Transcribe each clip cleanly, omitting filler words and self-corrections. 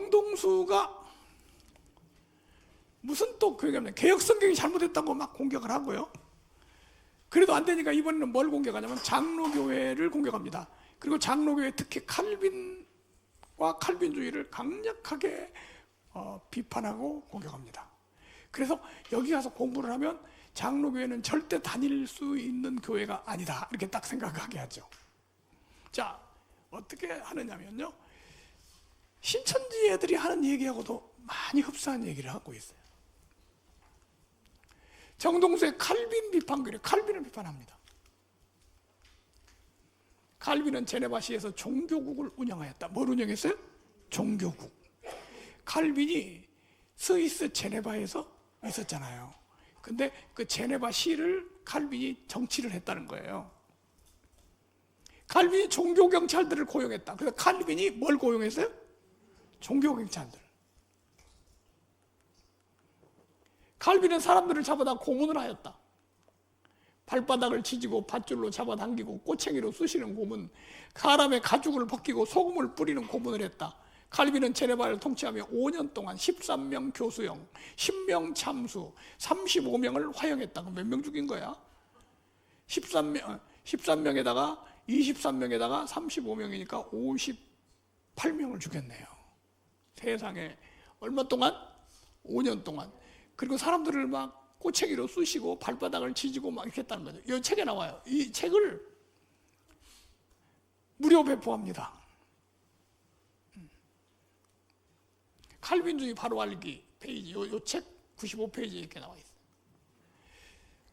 정동수가 무슨 또 개혁 성경이 잘못했다고 막 공격을 하고요. 그래도 안 되니까 이번에는 뭘 공격하냐면 장로교회를 공격합니다. 그리고 장로교회 특히 칼빈과 칼빈주의를 강력하게 비판하고 공격합니다. 그래서 여기 가서 공부를 하면 장로교회는 절대 다닐 수 있는 교회가 아니다, 이렇게 딱 생각하게 하죠. 자, 어떻게 하느냐면요, 신천지 애들이 하는 얘기하고도 많이 흡사한 얘기를 하고 있어요. 정동수의 칼빈 비판글에 칼빈을 비판합니다. 칼빈은 제네바시에서 종교국을 운영하였다. 뭘 운영했어요? 종교국. 칼빈이 스위스 제네바에서 있었잖아요. 근데 그 제네바시를 칼빈이 정치를 했다는 거예요. 칼빈이 종교경찰들을 고용했다. 그래서 칼빈이 뭘 고용했어요? 종교경찰들. 칼빈은 사람들을 잡아다 고문을 하였다. 발바닥을 지지고 밧줄로 잡아당기고 꼬챙이로 쑤시는 고문, 사람의 가죽을 벗기고 소금을 뿌리는 고문을 했다. 칼빈은 제네바를 통치하며 5년 동안 13명 교수형, 10명 참수, 35명을 화형했다. 그럼 몇 명 죽인 거야? 13명에다가 23명에다가 35명이니까 58명을 죽였네요. 세상에. 얼마 동안? 5년 동안. 그리고 사람들을 막 꼬챙이로 쑤시고 발바닥을 지지고 막 이렇게 했다는 거죠. 이 책에 나와요. 이 책을 무료 배포합니다. 칼빈주의 바로 알기 페이지, 요 책 95페이지에 이렇게 나와 있어요.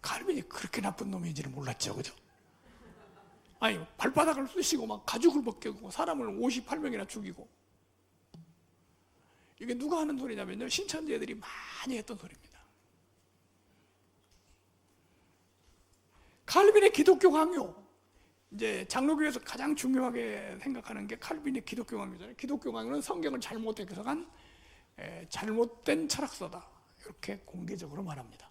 칼빈이 그렇게 나쁜 놈인지는 몰랐죠, 그죠? 아니, 발바닥을 쑤시고 막 가죽을 벗기고 사람을 58명이나 죽이고. 이게 누가 하는 소리냐면요, 신천지 애들이 많이 했던 소리입니다. 칼빈의 기독교 강요, 이제 장로교에서 가장 중요하게 생각하는 게 칼빈의 기독교 강요잖아요. 기독교 강요는 성경을 잘못 해석한 잘못된 철학서다, 이렇게 공개적으로 말합니다.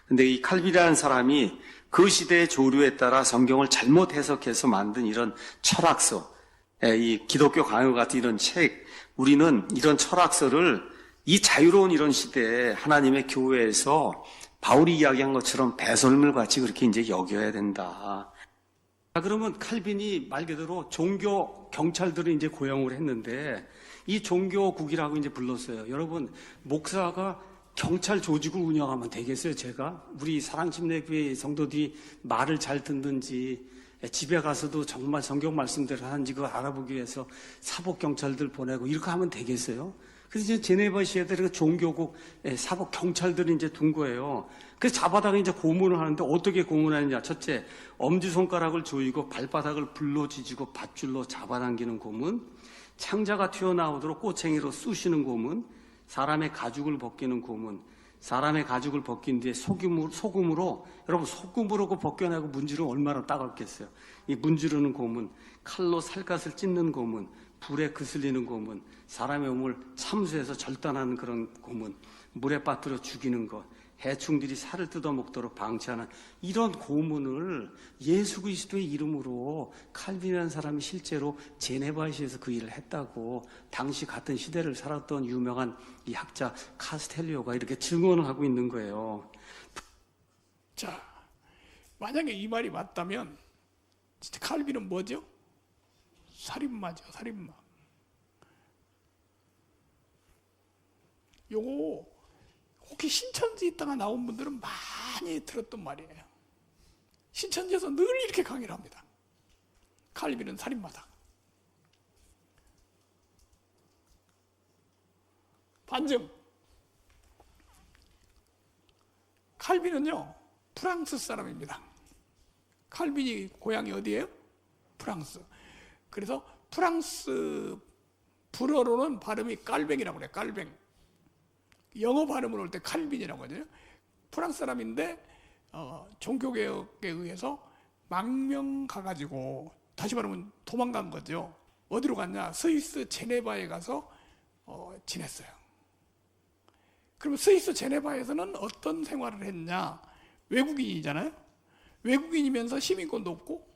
근데 이 칼빈이라는 사람이 그 시대의 조류에 따라 성경을 잘못 해석해서 만든 이런 철학서, 이 기독교 강요 같은 이런 책, 우리는 이런 철학서를 이 자유로운 이런 시대에 하나님의 교회에서 바울이 이야기한 것처럼 배설물 같이 그렇게 이제 여겨야 된다. 그러면 칼빈이 말 그대로 종교 경찰들을 이제 고용을 했는데 이 종교국이라고 이제 불렀어요. 여러분, 목사가 경찰 조직을 운영하면 되겠어요, 제가? 우리 사랑침례교회 성도들이 말을 잘 듣는지, 집에 가서도 정말 성경 말씀대로 하는지 그걸 알아보기 위해서 사복경찰들 보내고 이렇게 하면 되겠어요? 그래서 이제 제네바시에 종교국 사복경찰들을 이제 둔 거예요. 그래서 잡아다가 이제 고문을 하는데 어떻게 고문하느냐. 첫째, 엄지손가락을 조이고 발바닥을 불로 지지고 밧줄로 잡아당기는 고문, 창자가 튀어나오도록 꼬챙이로 쑤시는 고문, 사람의 가죽을 벗기는 고문, 사람의 가죽을 벗긴 뒤에 소금으로 여러분 소금으로 그 벗겨내고 문지르면 얼마나 따갑겠어요. 이 문지르는 고문, 칼로 살갗을 찢는 고문, 불에 그슬리는 고문, 사람의 몸을 참수해서 절단하는 그런 고문, 물에 빠뜨려 죽이는 것, 해충들이 살을 뜯어먹도록 방치하는 이런 고문을 예수 그리스도의 이름으로 칼빈이라는 사람이 실제로 제네바시에서 그 일을 했다고 당시 같은 시대를 살았던 유명한 이 학자 카스텔리오가 이렇게 증언을 하고 있는 거예요. 자, 만약에 이 말이 맞다면 진짜 칼빈은 뭐죠? 살인마죠, 살인마. 요거 혹시 신천지 있다가 나온 분들은 많이 들었던 말이에요. 신천지에서 늘 이렇게 강의를 합니다. 칼빈은 살인마다. 반증. 칼빈은요, 프랑스 사람입니다. 칼빈이 고향이 어디예요? 프랑스. 그래서 프랑스 불어로는 발음이 깔뱅이라고 그래요. 깔뱅. 영어 발음으로 할 때 칼빈이라고 하거든요. 프랑스 사람인데 종교개혁에 의해서 망명 가가지고 다시 말하면 도망간 거죠. 어디로 갔냐? 스위스 제네바에 가서 지냈어요. 그럼 스위스 제네바에서는 어떤 생활을 했냐? 외국인이잖아요. 외국인이면서 시민권도 없고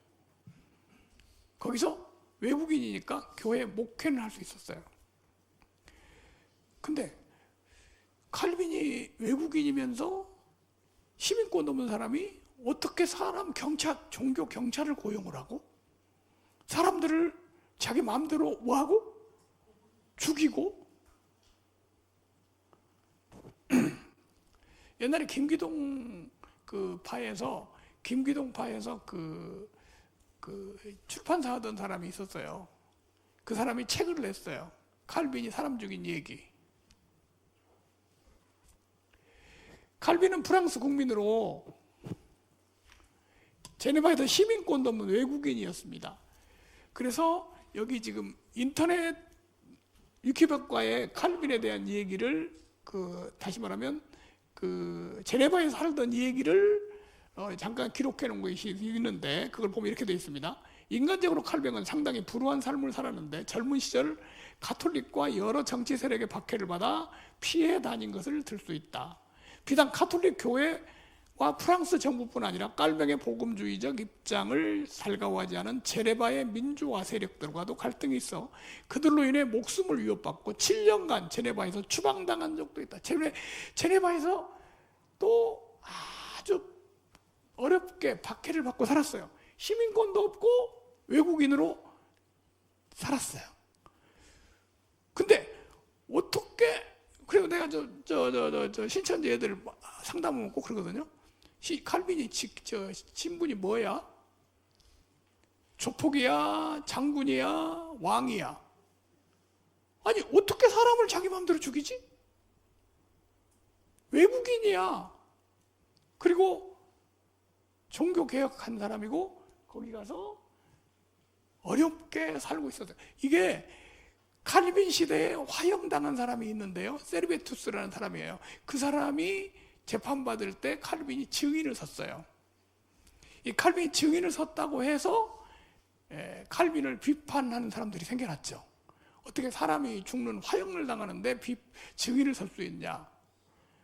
거기서 외국인이니까 교회 목회는 할 수 있었어요. 근데 칼빈이 외국인이면서 시민권 없는 사람이 어떻게 종교 경찰을 고용을 하고 사람들을 자기 마음대로 뭐하고 죽이고. 옛날에 김기동 파에서 그 출판사 하던 사람이 있었어요. 그 사람이 책을 냈어요. 칼빈이 사람 죽인 얘기. 칼빈은 프랑스 국민으로 제네바에서 시민권도 없는 외국인이었습니다. 그래서 여기 지금 인터넷 위키백과에 칼빈에 대한 얘기를 다시 말하면 제네바에서 살던 얘기를 잠깐 기록해 놓은 것이 있는데, 그걸 보면 이렇게 되어 있습니다. 인간적으로 칼빈은 상당히 불우한 삶을 살았는데 젊은 시절 가톨릭과 여러 정치 세력의 박해를 받아 피해 다닌 것을 들 수 있다. 비단 가톨릭 교회와 프랑스 정부뿐 아니라 깔뱅의 복음주의적 입장을 살가워하지 않은 제네바의 민주화 세력들과도 갈등이 있어 그들로 인해 목숨을 위협받고 7년간 제네바에서 추방당한 적도 있다. 제네바에서 또 아주 어렵게 박해를 받고 살았어요. 시민권도 없고 외국인으로 살았어요. 근데 어떻게, 그리고 내가 신천지 애들 상담하면 꼭 그러거든요. 칼빈이 신분이 뭐야? 조폭이야? 장군이야? 왕이야? 아니 어떻게 사람을 자기 마음대로 죽이지? 외국인이야. 그리고 종교개혁한 사람이고 거기 가서 어렵게 살고 있었어요. 이게 칼빈 시대에 화형당한 사람이 있는데요. 세르베투스라는 사람이에요. 그 사람이 재판받을 때 칼빈이 증인을 섰어요. 이 칼빈이 증인을 섰다고 해서 칼빈을 비판하는 사람들이 생겨났죠. 어떻게 사람이 죽는 화형을 당하는데 증인을 설 수 있냐.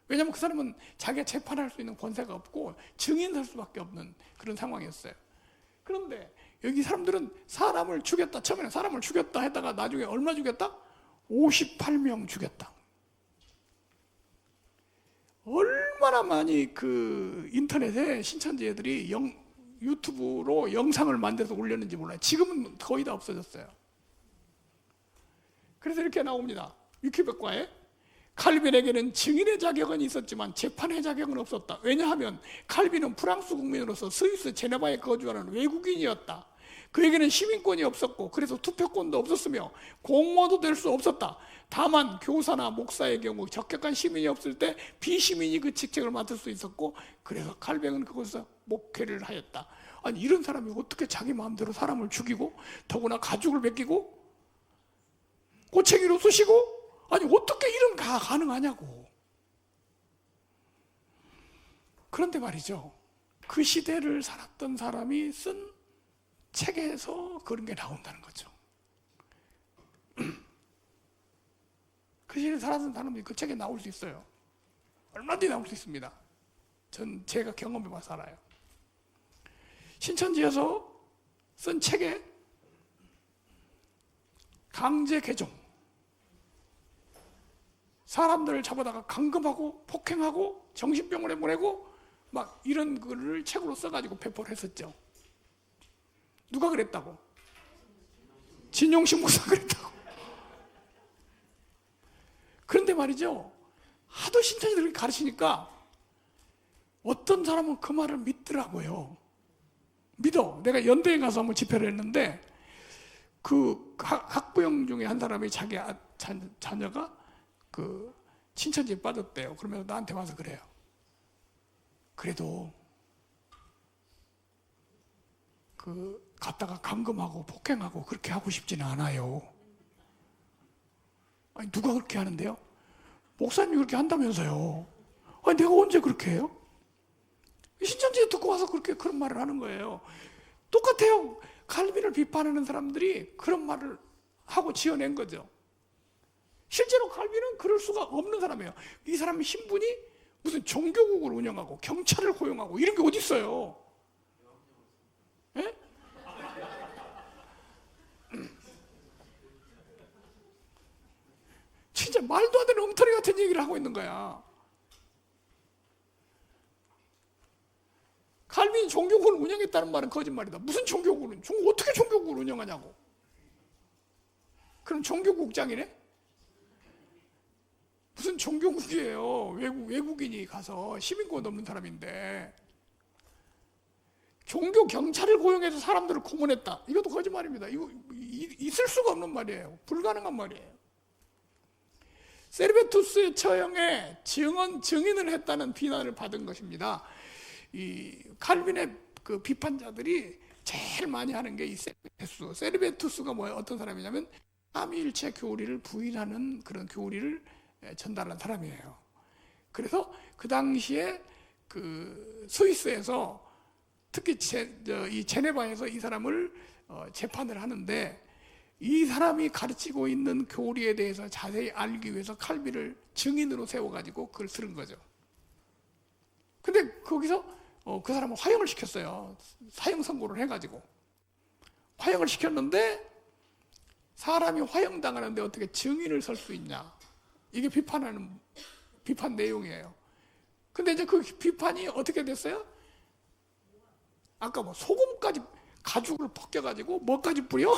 왜냐하면 그 사람은 자기가 재판할 수 있는 권세가 없고 증인 설 수밖에 없는 그런 상황이었어요. 그런데 여기 사람들은 사람을 죽였다. 처음에는 사람을 죽였다 했다가 나중에 얼마 죽였다? 58명 죽였다. 얼마나 많이 인터넷에 신천지 애들이 유튜브로 영상을 만들어서 올렸는지 몰라요. 지금은 거의 다 없어졌어요. 그래서 이렇게 나옵니다. 위키백과에 칼빈에게는 증인의 자격은 있었지만 재판의 자격은 없었다. 왜냐하면 칼빈은 프랑스 국민으로서 스위스 제네바에 거주하는 외국인이었다. 그에게는 시민권이 없었고 그래서 투표권도 없었으며 공무원도 될 수 없었다. 다만 교사나 목사의 경우 적격한 시민이 없을 때 비시민이 그 직책을 맡을 수 있었고 그래서 칼빈은 그곳에서 목회를 하였다. 아니 이런 사람이 어떻게 자기 마음대로 사람을 죽이고 더구나 가죽을 벗기고 꼬챙이로 쑤시고, 아니 어떻게 이런 가능하냐고. 그런데 말이죠, 그 시대를 살았던 사람이 쓴 책에서 그런 게 나온다는 거죠. 그 시대에 살았던 사람이 그 책에 나올 수 있어요. 얼마든지 나올 수 있습니다. 제가 경험해봐서 알아요. 신천지에서 쓴 책에 강제 개종, 사람들을 잡아다가 감금하고 폭행하고 정신병원에 보내고 막 이런 글을 책으로 써가지고 배포를 했었죠. 누가 그랬다고? 진용식 목사가 그랬다고. 그런데 말이죠, 하도 신천지들이 가르치니까 어떤 사람은 그 말을 믿더라고요. 믿어. 내가 연대에 가서 한번 집회를 했는데 그 학부형 중에 한 사람이 자기 자녀가 그 신천지에 빠졌대요. 그러면서 나한테 와서 그래요. 그래도 갔다가 감금하고 폭행하고 그렇게 하고 싶지는 않아요. 아니 누가 그렇게 하는데요? 목사님이 그렇게 한다면서요. 아니 내가 언제 그렇게 해요? 신천지에 듣고 와서 그런 말을 하는 거예요. 똑같아요. 칼빈을 비판하는 사람들이 그런 말을 하고 지어낸 거죠. 실제로 칼빈은 그럴 수가 없는 사람이에요. 이 사람의 신분이 무슨 종교국을 운영하고 경찰을 고용하고 이런 게 어디 있어요? 예? 진짜 말도 안 되는 엉터리 같은 얘기를 하고 있는 거야. 칼빈이 종교국을 운영했다는 말은 거짓말이다. 무슨 종교국을, 어떻게 종교국을 운영하냐고. 그럼 종교국장이네? 무슨 종교국이에요. 외국인이 가서 시민권 없는 사람인데. 종교 경찰을 고용해서 사람들을 고문했다. 이것도 거짓말입니다. 이거 있을 수가 없는 말이에요. 불가능한 말이에요. 세르베투스의 처형에 증인을 했다는 비난을 받은 것입니다. 이 칼빈의 그 비판자들이 제일 많이 하는 게 이 세르베투스. 세르베투스가 뭐예요? 어떤 사람이냐면 삼위일체 교리를 부인하는 그런 교리를 전달한 사람이에요. 그래서 그 당시에 그 스위스에서 특히 이 제네바에서 이 사람을 재판을 하는데, 이 사람이 가르치고 있는 교리에 대해서 자세히 알기 위해서 칼빈을 증인으로 세워가지고 그걸 들은 거죠. 근데 거기서 그 사람을 화형을 시켰어요. 사형 선고를 해가지고 화형을 시켰는데, 사람이 화형당하는데 어떻게 증인을 설 수 있냐, 이게 비판 내용이에요. 근데 이제 그 비판이 어떻게 됐어요? 아까 뭐 소금까지, 가죽을 벗겨가지고 뭐까지 뿌려?